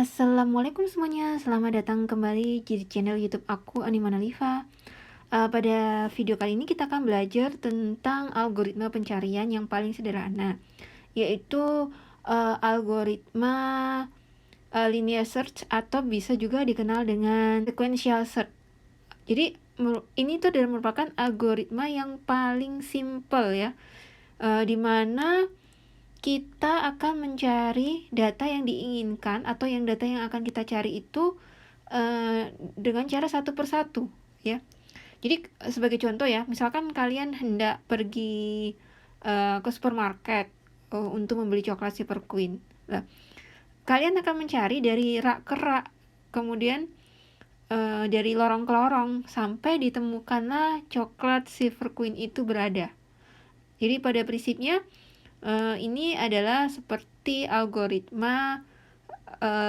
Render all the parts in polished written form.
Assalamualaikum semuanya, selamat datang kembali di channel YouTube aku, Animana Liva. Pada video kali ini kita akan belajar tentang algoritma pencarian yang paling sederhana, yaitu algoritma linear search atau bisa juga dikenal dengan sequential search. Jadi ini tuh merupakan algoritma yang paling simple ya, dimana kita akan mencari data yang diinginkan atau data yang akan kita cari itu dengan cara satu persatu ya. Jadi sebagai contoh ya, misalkan kalian hendak pergi ke supermarket untuk membeli coklat Silver Queen. Nah, kalian akan mencari dari rak ke rak, kemudian dari lorong ke lorong sampai ditemukanlah coklat Silver Queen itu berada. Jadi pada prinsipnya ini adalah seperti algoritma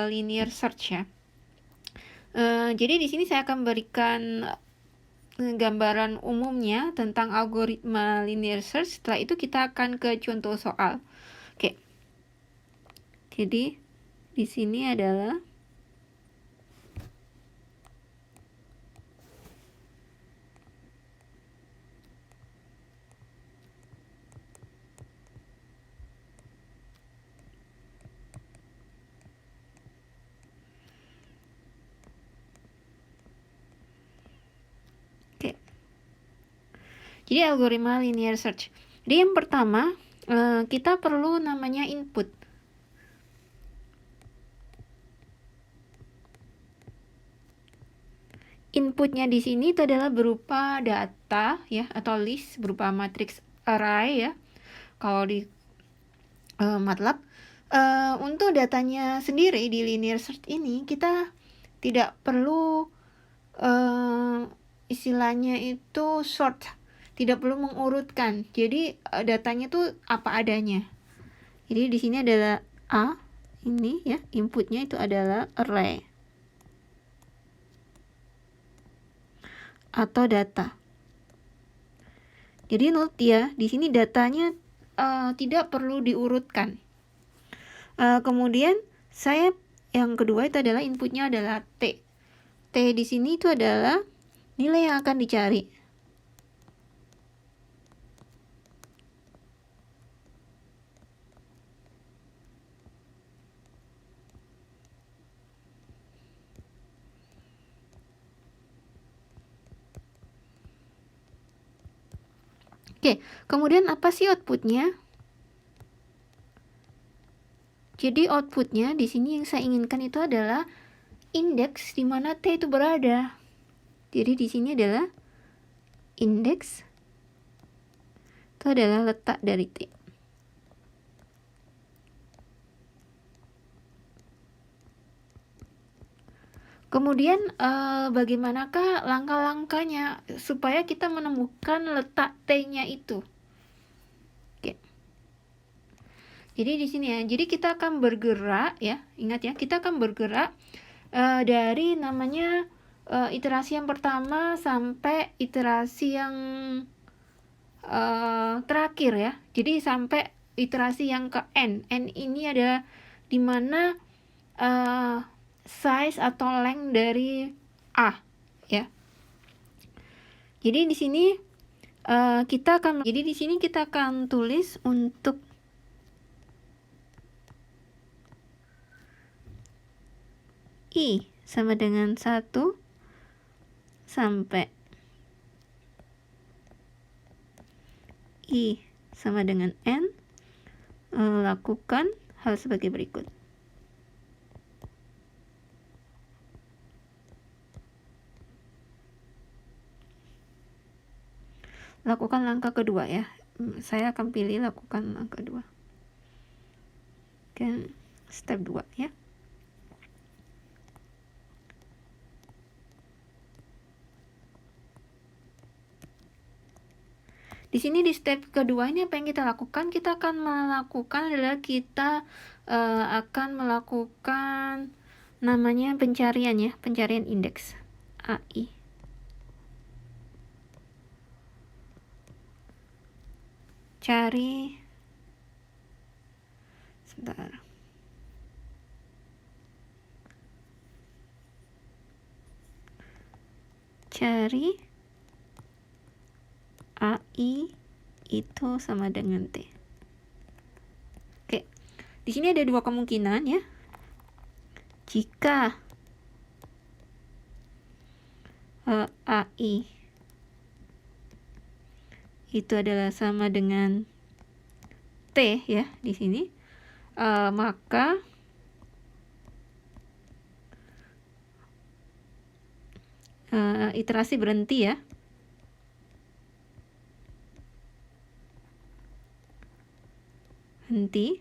linear search ya. Jadi di sini saya akan berikan gambaran umumnya tentang algoritma linear search. Setelah itu kita akan ke contoh soal. Oke. Jadi di sini adalah Jadi algoritma linear search. Jadi yang pertama kita perlu namanya input. Inputnya di sini itu adalah berupa data ya atau list berupa matrix array ya. Kalau di MATLAB untuk datanya sendiri di linear search ini kita tidak perlu istilahnya itu sort, tidak perlu mengurutkan. Jadi datanya tuh apa adanya. Jadi di sini adalah A, ini ya, inputnya itu adalah array atau data. Jadi note ya, di sini datanya tidak perlu diurutkan. Kemudian yang kedua itu adalah inputnya adalah T. T di sini itu adalah nilai yang akan dicari. Oke, kemudian apa sih outputnya? Jadi outputnya di sini yang saya inginkan itu adalah indeks di mana T itu berada. Jadi di sini adalah indeks itu adalah letak dari T. Kemudian bagaimanakah langkah-langkahnya supaya kita menemukan letak T-nya itu? Oke. Jadi di sini ya. Jadi kita akan bergerak ya. Ingat ya, kita akan bergerak dari namanya iterasi yang pertama sampai iterasi yang terakhir ya. Jadi sampai iterasi yang ke N. N ini adalah dimana size atau length dari A ya. Jadi di sini kita akan tulis untuk I sama dengan 1 sampai I sama dengan N. Lakukan hal sebagai berikut. Lakukan langkah kedua ya. Saya akan pilih lakukan langkah kedua. Oke, step 2 ya. Di sini di step kedua ini apa yang kita lakukan? Kita akan melakukan namanya pencarian ya, pencarian indeks AI. Cari sebentar. cari AI itu sama dengan T. Oke, di sini ada dua kemungkinan ya. Jika AI itu adalah sama dengan T ya di sini, maka iterasi berhenti ya. Henti.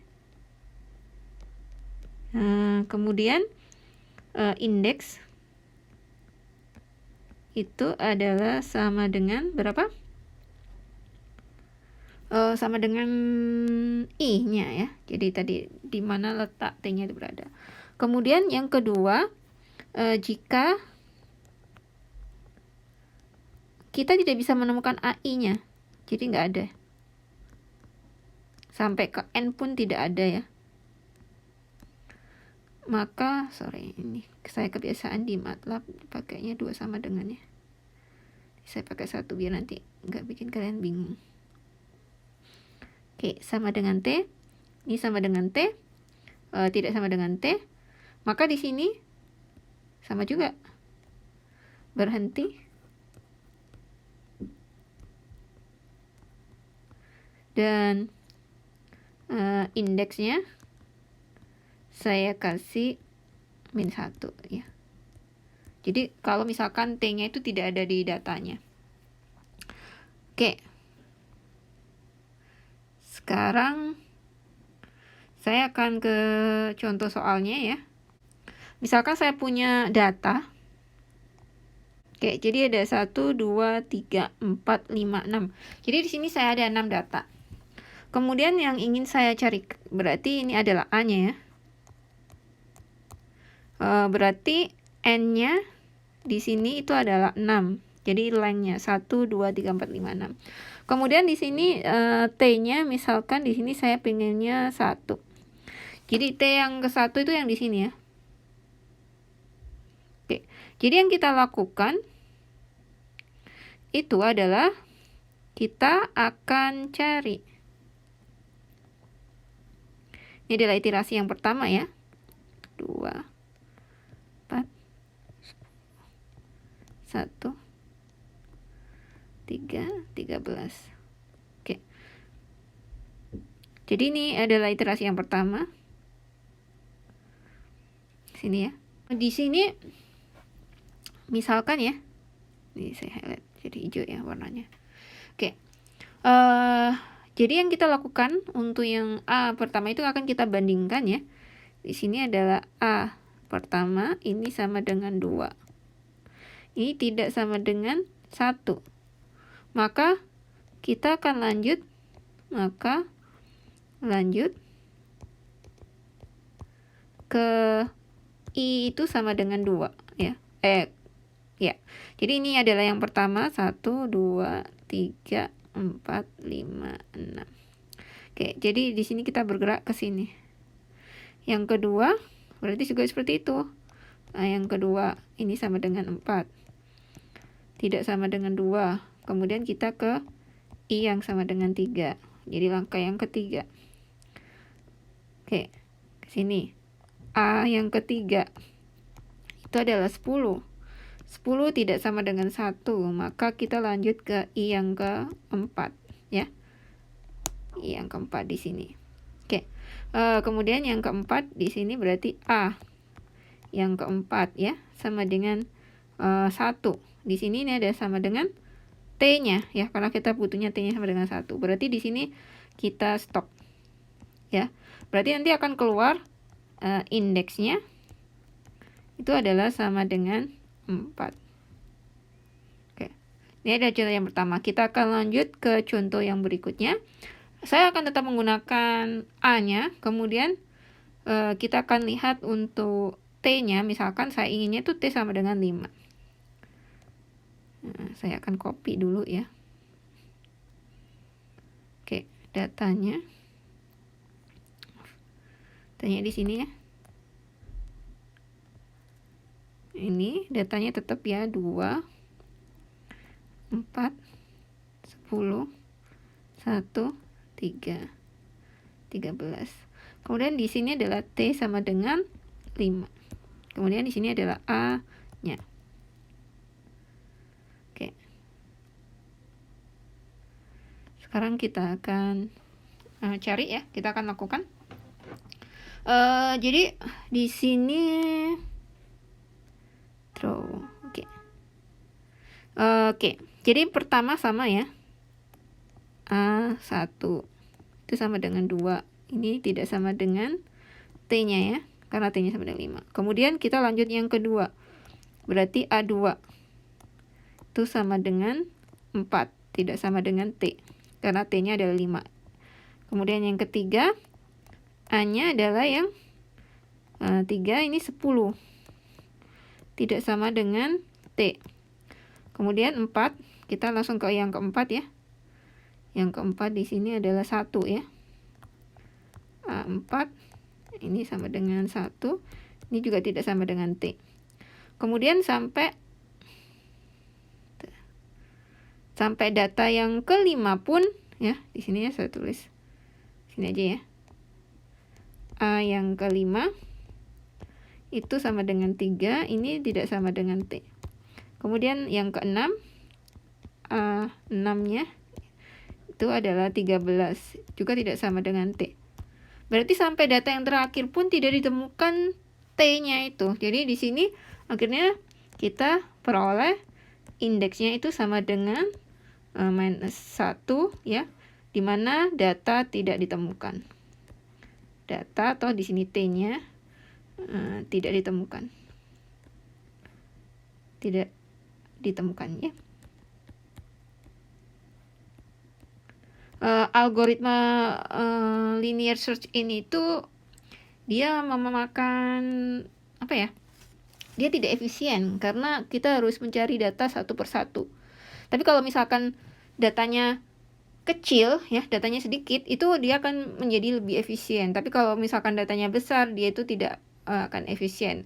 Kemudian indeks itu adalah sama dengan berapa? Sama dengan I-nya ya. Jadi tadi di mana letak T-nya itu berada. Kemudian yang kedua, jika kita tidak bisa menemukan AI-nya, jadi nggak ada. Sampai ke N pun tidak ada ya. Maka, ini saya kebiasaan di MATLAB pakainya 2 sama dengannya. Saya pakai 1 biar nanti nggak bikin kalian bingung. Oke, sama dengan T. Ini sama dengan T. Tidak sama dengan T. Maka di sini sama juga. Berhenti. Dan indeksnya saya kasih -1 ya. Jadi kalau misalkan T-nya itu tidak ada di datanya. Oke. Sekarang saya akan ke contoh soalnya ya. Misalkan saya punya data. Oke, jadi ada 1, 2, 3, 4, 5, 6. Jadi di sini saya ada 6 data. Kemudian yang ingin saya cari, berarti ini adalah A-nya ya. Berarti N-nya di sini itu adalah 6. Jadi length-nya 1, 2, 3, 4, 5, 6. Kemudian di sini T-nya misalkan di sini saya pengennya 1. Jadi T yang ke-1 itu yang di sini ya. Oke. Jadi yang kita lakukan itu adalah kita akan cari. Ini adalah iterasi yang pertama ya. 2, 4, 1, 3, 13. Oke. Jadi ini adalah iterasi yang pertama. Sini ya. Di sini misalkan ya. Ini saya highlight jadi hijau ya warnanya. Oke. Jadi yang kita lakukan untuk yang A pertama itu akan kita bandingkan ya. Di sini adalah A pertama ini sama dengan 2. Ini tidak sama dengan 1. Maka kita akan lanjut. Ke I itu sama dengan 2 ya. Ya. Jadi ini adalah yang pertama 1, 2, 3, 4, 5, 6. Oke, jadi di sini kita bergerak ke sini. Yang kedua berarti juga seperti itu. Nah, yang kedua ini sama dengan 4. Tidak sama dengan 2. Kemudian kita ke I yang sama dengan 3. Jadi langkah yang ketiga. Oke, ke sini. A yang ketiga itu adalah 10. 10 tidak sama dengan 1, maka kita lanjut ke I yang keempat ya. I yang keempat di sini. Oke. Kemudian yang keempat di sini berarti A yang keempat ya, sama dengan 1. Di sini ini ada sama dengan T-nya ya, karena kita butuhnya T-nya sama dengan 1. Berarti di sini kita stop. Ya. Berarti nanti akan keluar indeksnya itu adalah sama dengan 4. Oke. Ini adalah contoh yang pertama. Kita akan lanjut ke contoh yang berikutnya. Saya akan tetap menggunakan A-nya. Kemudian kita akan lihat untuk T-nya. Misalkan saya inginnya itu T sama dengan 5. Nah, saya akan copy dulu ya. Oke, datanya. Datanya di sini ya. Ini datanya tetap ya 2, 4, 10, 1, 3, 13. Kemudian di sini adalah T sama dengan 5. Kemudian di sini adalah A-nya. Oke. Sekarang kita akan cari ya, kita akan lakukan. Jadi di sini throw. Oke. Jadi pertama sama ya. A1 itu sama dengan 2. Ini tidak sama dengan T-nya ya, karena T-nya sama dengan 5. Kemudian kita lanjut yang kedua. Berarti A2 itu sama dengan 4, tidak sama dengan T, karena T-nya adalah 5. Kemudian yang ketiga, A-nya adalah yang 3, ini 10. Tidak sama dengan T. Kemudian 4, kita langsung ke yang keempat ya. Yang keempat di sini adalah 1 ya. A4 ini sama dengan 1. Ini juga tidak sama dengan T. Kemudian sampai data yang kelima pun ya, di sini ya saya tulis. Sini aja ya. A yang kelima itu sama dengan 3, ini tidak sama dengan T. Kemudian yang keenam, A6-nya itu adalah 13, juga tidak sama dengan T. Berarti sampai data yang terakhir pun tidak ditemukan T-nya itu. Jadi di sini akhirnya kita peroleh indeksnya itu sama dengan -1 ya, dimana data tidak ditemukan. Data atau di sini T-nya tidak ditemukan. Tidak ditemukan ya. Algoritma linear search ini tuh dia memakan apa ya? Dia tidak efisien karena kita harus mencari data satu persatu. Tapi kalau misalkan datanya kecil ya, datanya sedikit, itu dia akan menjadi lebih efisien. Tapi kalau misalkan datanya besar, dia itu tidak akan efisien.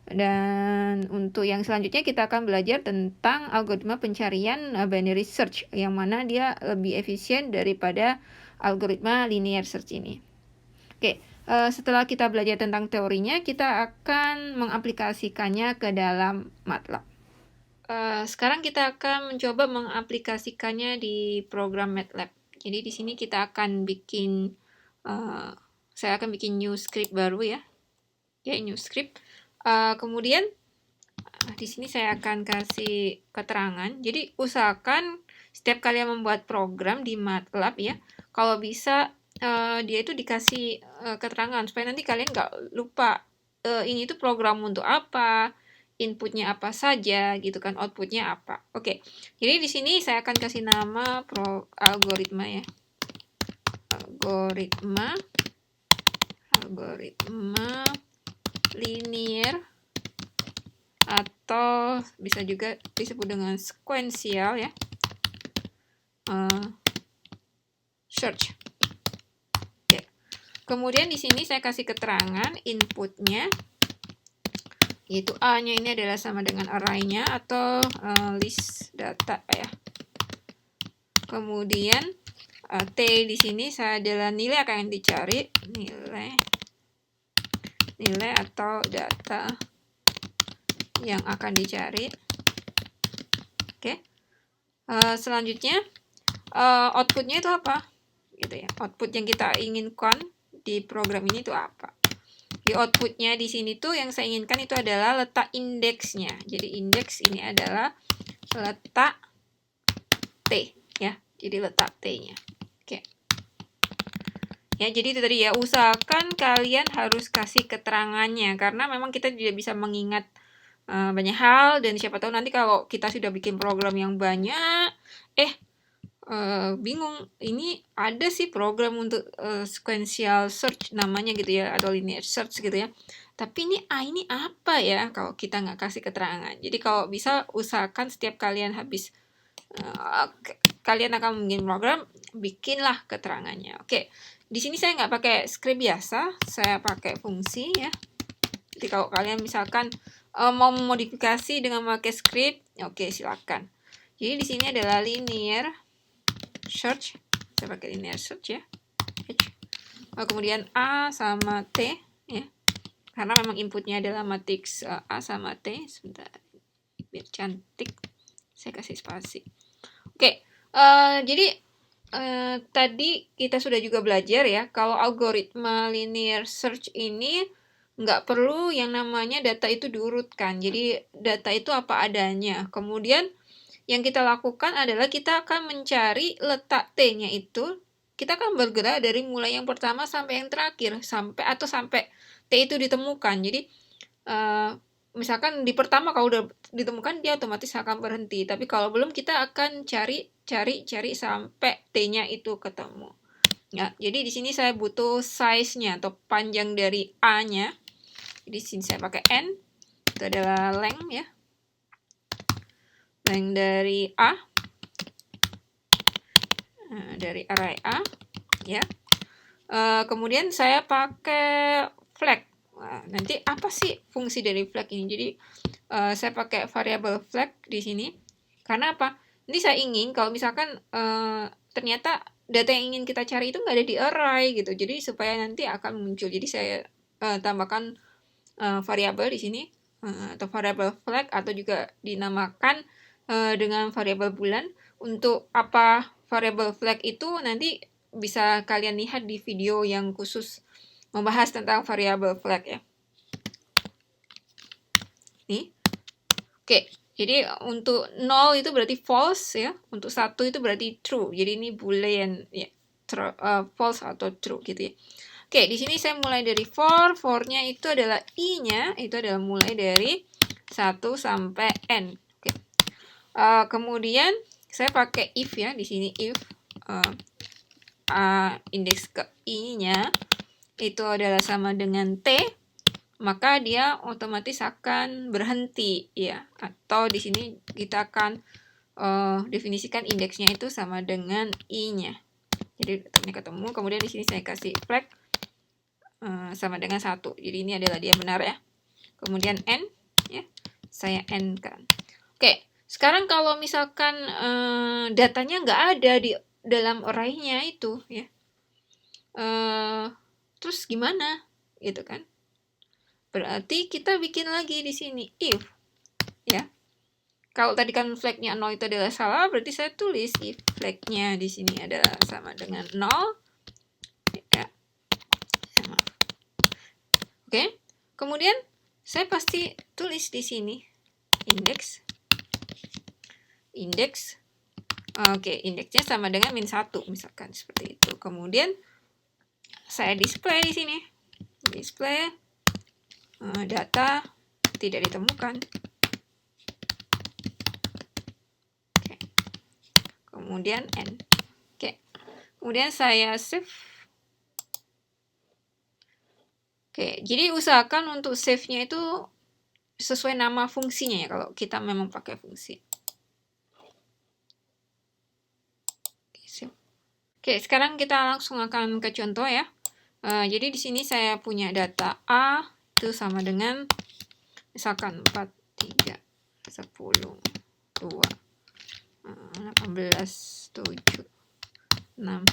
Dan untuk yang selanjutnya kita akan belajar tentang algoritma pencarian binary search, yang mana dia lebih efisien daripada algoritma linear search ini. Oke, setelah kita belajar tentang teorinya, kita akan mengaplikasikannya ke dalam MATLAB. Sekarang kita akan mencoba mengaplikasikannya di program MATLAB. Jadi di sini kita akan bikin, saya akan bikin new script baru ya. Oke, new script. Kemudian di sini saya akan kasih keterangan. Jadi usahakan setiap kalian membuat program di MATLAB ya, kalau bisa dia itu dikasih keterangan supaya nanti kalian nggak lupa ini itu program untuk apa, inputnya apa saja gitu kan, outputnya apa. Oke, jadi di sini saya akan kasih nama algoritma ya, algoritma linear, atau bisa juga disebut dengan sequential ya, search. Oke. Kemudian di sini saya kasih keterangan inputnya, yaitu A-nya ini adalah sama dengan array-nya atau list data ya. Kemudian T di sini saya adalah nilai akan dicari, nilai atau data yang akan dicari. Oke. Selanjutnya outputnya itu apa? Gitu ya. Output yang kita inginkan di program ini itu apa? Di outputnya di sini tuh yang saya inginkan itu adalah letak indeksnya. Jadi indeks ini adalah letak T ya. Jadi letak T-nya. Oke. Ya, jadi itu tadi ya, usahakan kalian harus kasih keterangannya karena memang kita tidak bisa mengingat banyak hal, dan siapa tahu nanti kalau kita sudah bikin program yang banyak, bingung, ini ada sih program untuk sequential search namanya gitu ya, atau linear search gitu ya, tapi ini apa ya kalau kita nggak kasih keterangan. Jadi kalau bisa usahakan setiap kalian habis kalian akan bikin program, bikinlah keterangannya. Oke, di sini saya nggak pakai script biasa, saya pakai fungsi ya. Jadi kalau kalian misalkan mau memodifikasi dengan memakai script, oke silakan. Jadi di sini adalah linear search. Saya pakai linear search ya. Kemudian A sama T ya. Karena memang inputnya adalah matriks A sama T. Sebentar, biar cantik. Saya kasih spasi. Oke, jadi tadi kita sudah juga belajar ya, kalau algoritma linear search ini nggak perlu yang namanya data itu diurutkan. Jadi data itu apa adanya. Kemudian yang kita lakukan adalah kita akan mencari letak T-nya itu. Kita akan bergerak dari mulai yang pertama sampai yang terakhir, sampai T itu ditemukan. Jadi misalkan di pertama kalau udah ditemukan dia otomatis akan berhenti. Tapi kalau belum kita akan cari sampai T-nya itu ketemu. Ya, jadi di sini saya butuh size-nya atau panjang dari A-nya. Jadi di sini saya pakai N. Itu adalah length ya. Length dari A. Dari array A ya. Kemudian saya pakai flag. Nah, nanti apa sih fungsi dari flag ini? Jadi saya pakai variable flag di sini. Karena apa? Ini saya ingin kalau misalkan ternyata data yang ingin kita cari itu nggak ada di array gitu. Jadi supaya nanti akan muncul. Jadi saya tambahkan variabel di sini atau variable flag atau juga dinamakan dengan variabel bulan. Untuk apa variable flag itu nanti bisa kalian lihat di video yang khusus membahas tentang variable flag ya. Nih. Oke, jadi untuk 0 itu berarti false ya. Untuk 1 itu berarti true. Jadi ini boolean ya. False atau true gitu ya. Oke, di sini saya mulai dari for-nya itu adalah i-nya itu adalah mulai dari 1 sampai n. Oke. Kemudian saya pakai if ya di sini if indeks ke i-nya itu adalah sama dengan t, maka dia otomatis akan berhenti ya. Atau di sini kita akan definisikan indeksnya itu sama dengan i-nya. Jadi ini ketemu, kemudian di sini saya kasih flag sama dengan 1. Jadi ini adalah dia benar ya. Kemudian n ya. Saya n kan. Oke, sekarang kalau misalkan datanya nggak ada di dalam array-nya itu ya. Terus gimana? Gitu kan. Berarti kita bikin lagi di sini if ya. Kalau tadi kan flag-nya 0 itu adalah salah, berarti saya tulis if flag-nya di sini adalah sama dengan 0 ya. Oke. Kemudian saya pasti tulis di sini indeks. Oke, indeksnya sama dengan min 1 misalkan seperti itu. Kemudian saya display di sini. Display data tidak ditemukan. Oke. Kemudian n. Oke. Kemudian saya save. Oke, jadi usahakan untuk save-nya itu sesuai nama fungsinya ya kalau kita memang pakai fungsi. Oke, sekarang kita langsung akan ke contoh ya. Jadi di sini saya punya data A itu sama dengan misalkan 4, 3, 10, 2, 18, 7, 6,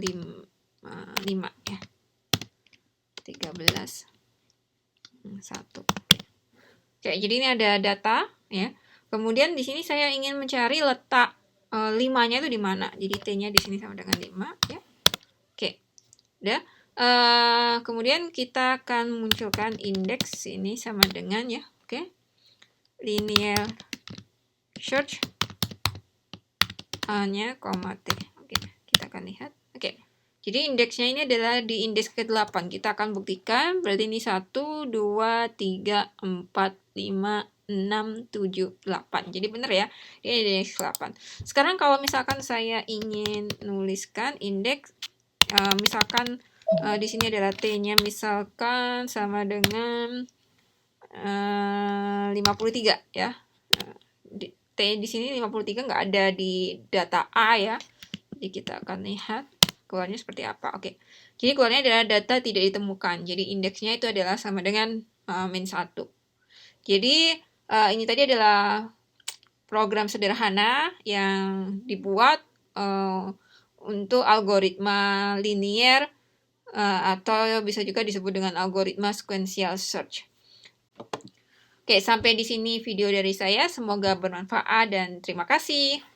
5 ya. 13, 1. Oke, jadi ini ada data ya. Kemudian di sini saya ingin mencari letak 5-nya itu di mana. Jadi T-nya di sini sama dengan 5 ya. Oke. Udah. Kemudian kita akan munculkan indeks ini sama dengan ya. Oke. Linear search A-nya, T. Oke, kita akan lihat. Oke. Jadi indeksnya ini adalah di indeks ke-8. Kita akan buktikan. Berarti ini 1, 2, 3, 4, 5, 6, 7, 8. Jadi benar ya. Ini indeks ke-8. Sekarang kalau misalkan saya ingin nuliskan indeks, misalkan di sini adalah T-nya misalkan sama dengan 53 ya. T di sini 53 nggak ada di data A ya. Jadi kita akan lihat keluarnya seperti apa. Oke. Jadi keluarnya adalah data tidak ditemukan. Jadi indeksnya itu adalah sama dengan min 1. Jadi ini tadi adalah program sederhana yang dibuat untuk algoritma linier atau bisa juga disebut dengan algoritma sequential search. Oke, sampai di sini video dari saya. Semoga bermanfaat dan terima kasih.